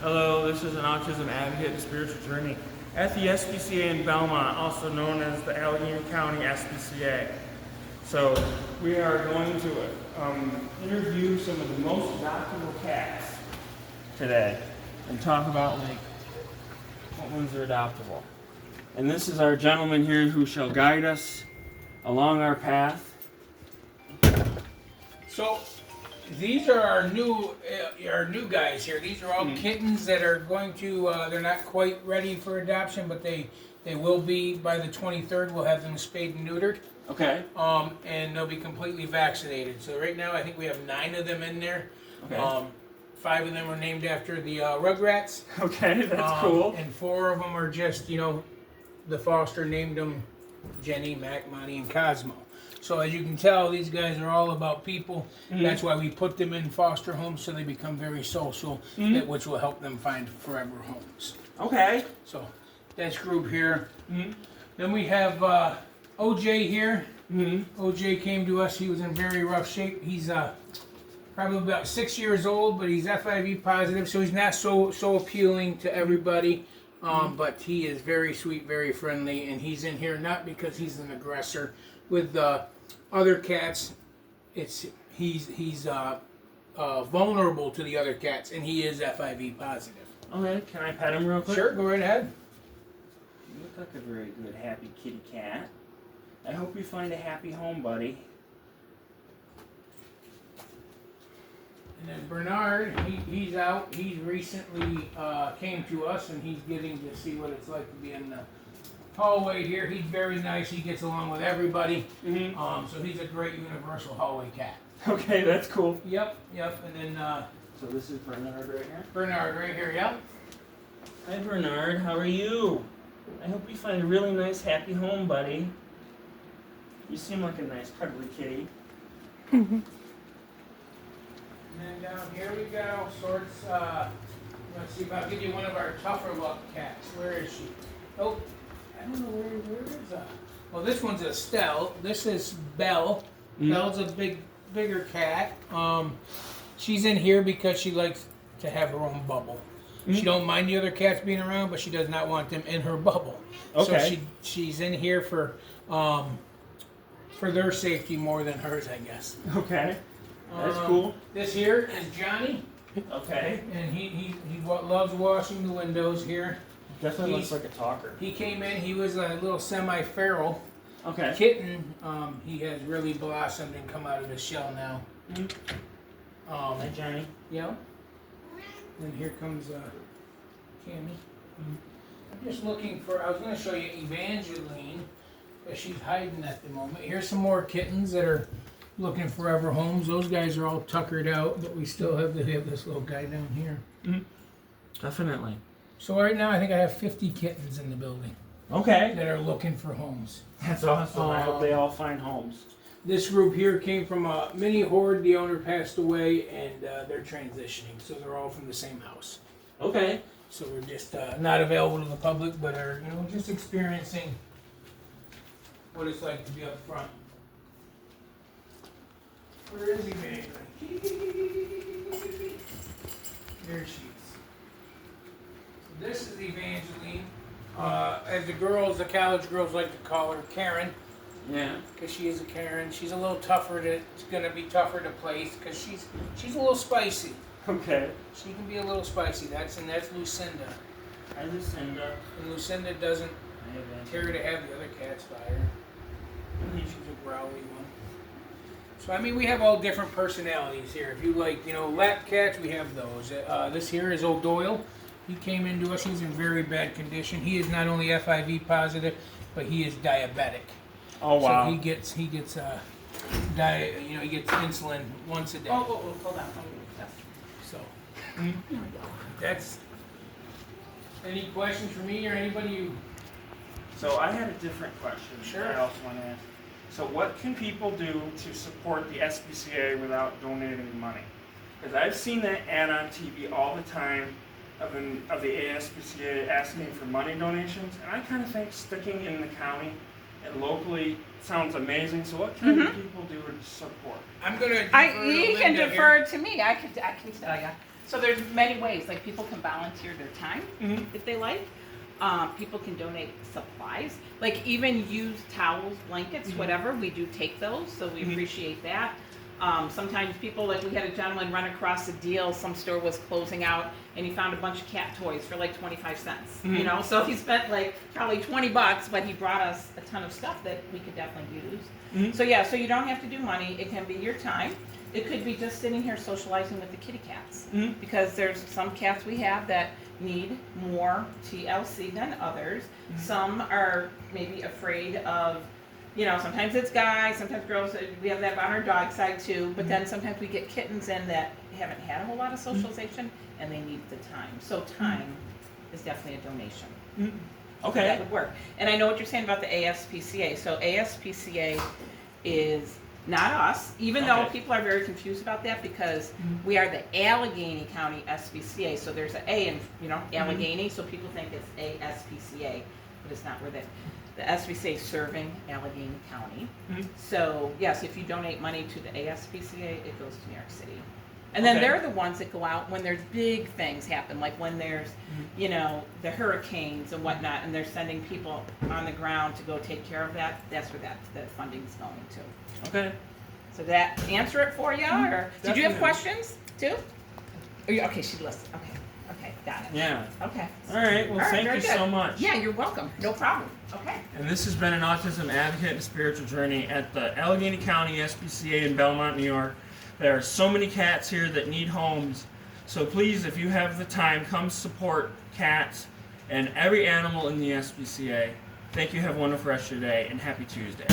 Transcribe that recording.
Hello, this is an autism advocate and spiritual journey at the SPCA in Belmont, also known as the Allegany County SPCA. So we are going to interview some of the most adoptable cats today and talk about what ones are adoptable. And this is our gentleman here who shall guide us along our path. So these are our new guys here. These are all kittens that are going to. They're not quite ready for adoption, but they will be by the 23rd. We'll have them spayed and neutered. Okay. And they'll be completely vaccinated. So right now, I think we have 9 of them in there. Okay. 5 of them are named after the Rugrats. Okay, that's cool. And 4 of them are just, the foster named them Jenny, Mac, Monty, and Cosmo. So as you can tell, these guys are all about people. Mm-hmm. That's why we put them in foster homes, so they become very social, which will help them find forever homes. Okay. So that's group here. Mm-hmm. Then we have OJ here. Mm-hmm. OJ came to us. He was in very rough shape. He's probably about 6 years old, but he's FIV positive, so he's not so appealing to everybody. But he is very sweet, very friendly, and he's in here not because he's an aggressor. With other cats, he's vulnerable to the other cats, and he is FIV positive. Okay, can I pet him real quick? Sure, go right ahead. You look like a very good, happy kitty cat. I hope you find a happy home, buddy. And then Bernard, he's out. He recently came to us, and he's getting to see what it's like to be in the hallway here. He's very nice. He gets along with everybody. Mm-hmm. So he's a great universal hallway cat. Okay, that's cool. Yep. And then so this is Bernard right here? Bernard right here, yep. Hi Bernard, how are you? I hope you find a really nice, happy home, buddy. You seem like a nice, cuddly kitty. And then down here we got all sorts. Let's see if I'll give you one of our tougher luck cats. Where is she? Oh, I don't know where is that. Well, this one's Estelle. This is Belle. Belle's a bigger cat. She's in here because she likes to have her own bubble. She don't mind the other cats being around, but she does not want them in her bubble. Okay. So she's in here for their safety more than hers, I guess. Okay. That's cool. This here is Johnny. Okay. And he loves washing the windows here. Definitely looks like a talker. He came in, he was a little semi-feral kitten. He has really blossomed and come out of his shell now. Hi, Johnny. Yeah. And here comes Cammy. I'm just looking for, I was going to show you Evangeline, but she's hiding at the moment. Here's some more kittens that are looking forever homes. Those guys are all tuckered out, but we still have this little guy down here. Definitely. So right now I think I have 50 kittens in the building. Okay. That are looking for homes. That's awesome. I hope they all find homes. This group here came from a mini horde. The owner passed away, and they're transitioning. So they're all from the same house. Okay. So we're just not available to the public, but are just experiencing what it's like to be up front. Where is Evangeline? There she is. So this is Evangeline. As the college girls like to call her, Karen. Yeah. Because she is a Karen. She's a little tougher. It's going to be tougher to place because she's a little spicy. Okay. She can be a little spicy. That's Lucinda. Hi, Lucinda. And Lucinda doesn't care to have the other cats by her. She's a growly one. So we have all different personalities here. If you like, lap cats, we have those. This here is Old Doyle. He came into us. He's in very bad condition. He is not only FIV positive, but he is diabetic. Oh wow! So he gets he gets insulin once a day. Oh, hold on. So that's. Any questions for me or anybody? So I had a different question. Sure. I also want to ask. So what can people do to support the SPCA without donating money? Because I've seen that ad on TV all the time of the ASPCA asking for money donations, and I kind of think sticking in the county and locally sounds amazing. So what can people do to support? I'm gonna. You can defer to me. I can tell you. So there's many ways, like people can volunteer their time Mhm. if they like. People can donate supplies, like even used towels, blankets, whatever, we do take those, so we appreciate that. Sometimes people, like we had a gentleman run across a deal, some store was closing out, and he found a bunch of cat toys for like 25 cents, you know? So he spent like probably $20, but he brought us a ton of stuff that we could definitely use. So yeah, so you don't have to do money, it can be your time. It could be just sitting here socializing with the kitty cats. Because there's some cats we have that need more TLC than others. Some are maybe afraid of, you know, sometimes it's guys, sometimes girls. We have that on our dog side too. But then sometimes we get kittens in that haven't had a whole lot of socialization and they need the time. So time is definitely a donation. Okay. That would work. And I know what you're saying about the ASPCA. So ASPCA is not us, even though Okay. people are very confused about that because we are the Allegany County SPCA. So there's an A in, you know, Allegany, so people think it's ASPCA, but it's not. We're the SPCA serving Allegany County. So yes, if you donate money to the ASPCA, it goes to New York City. And then Okay. they're the ones that go out when there's big things happen, like when there's, you know, the hurricanes and whatnot, and they're sending people on the ground to go take care of that. That's where that funding's going to. Okay. So that answer it for you, or did you have Definitely. questions too? Okay, she listened. Okay, got it. Yeah. Okay. All right. Well, All right, thank very you good. so much. Yeah, you're welcome. No problem. Okay. And this has been an Autism Advocate and Spiritual Journey at the Allegheny County SPCA in Belmont, New York. There are so many cats here that need homes. So please, if you have the time, come support cats and every animal in the SPCA. Thank you. Have a wonderful rest of your day, and happy Tuesday.